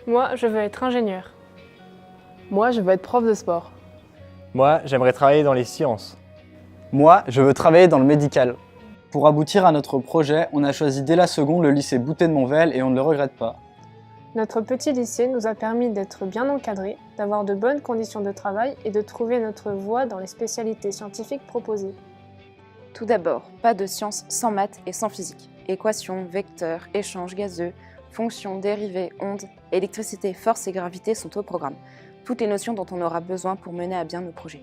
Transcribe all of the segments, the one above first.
Moi, je veux être ingénieur. Moi, je veux être prof de sport. Moi, j'aimerais travailler dans les sciences. Moi, je veux travailler dans le médical. Pour aboutir à notre projet, on a choisi dès la seconde le lycée Boutet de Monvel et on ne le regrette pas. Notre petit lycée nous a permis d'être bien encadrés, d'avoir de bonnes conditions de travail et de trouver notre voie dans les spécialités scientifiques proposées. Tout d'abord, pas de sciences sans maths et sans physique. Équations, vecteurs, échanges gazeux, fonctions, dérivés, ondes, électricité, force et gravité sont au programme. Toutes les notions dont on aura besoin pour mener à bien nos projets.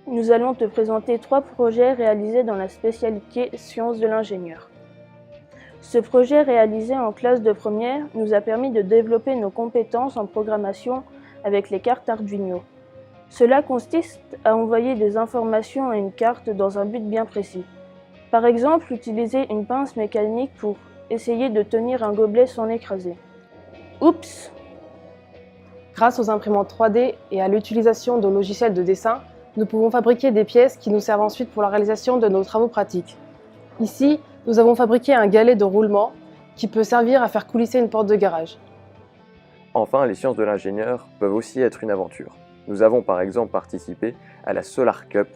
Nous allons te présenter 3 projets réalisés dans la spécialité Sciences de l'ingénieur. Ce projet réalisé en classe de première nous a permis de développer nos compétences en programmation avec les cartes Arduino. Cela consiste à envoyer des informations à une carte dans un but bien précis. Par exemple, utiliser une pince mécanique pour essayer de tenir un gobelet sans l'écraser. Oups! Grâce aux imprimantes 3D et à l'utilisation de logiciels de dessin, nous pouvons fabriquer des pièces qui nous servent ensuite pour la réalisation de nos travaux pratiques. Ici, nous avons fabriqué un galet de roulement qui peut servir à faire coulisser une porte de garage. Enfin, les sciences de l'ingénieur peuvent aussi être une aventure. Nous avons par exemple participé à la Solar Cup,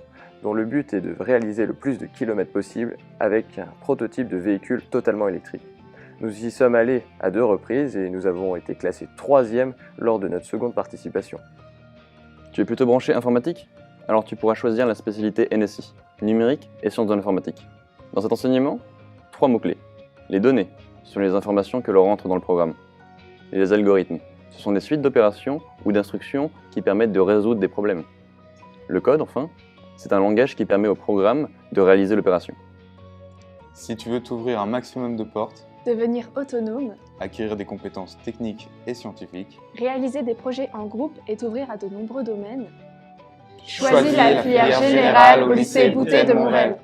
dont le but est de réaliser le plus de kilomètres possible avec un prototype de véhicule totalement électrique. Nous y sommes allés à 2 reprises et nous avons été classés 3e lors de notre seconde participation. Tu es plutôt branché informatique? Alors tu pourras choisir la spécialité NSI, numérique et sciences de l'informatique. Dans cet enseignement, 3 mots-clés. Les données, ce sont les informations que l'on rentre dans le programme. Et les algorithmes, ce sont des suites d'opérations ou d'instructions qui permettent de résoudre des problèmes. Le code, enfin, c'est un langage qui permet au programme de réaliser l'opération. Si tu veux t'ouvrir un maximum de portes, devenir autonome, acquérir des compétences techniques et scientifiques, réaliser des projets en groupe et t'ouvrir à de nombreux domaines, choisis la filière générale au lycée Boutet de Monvel.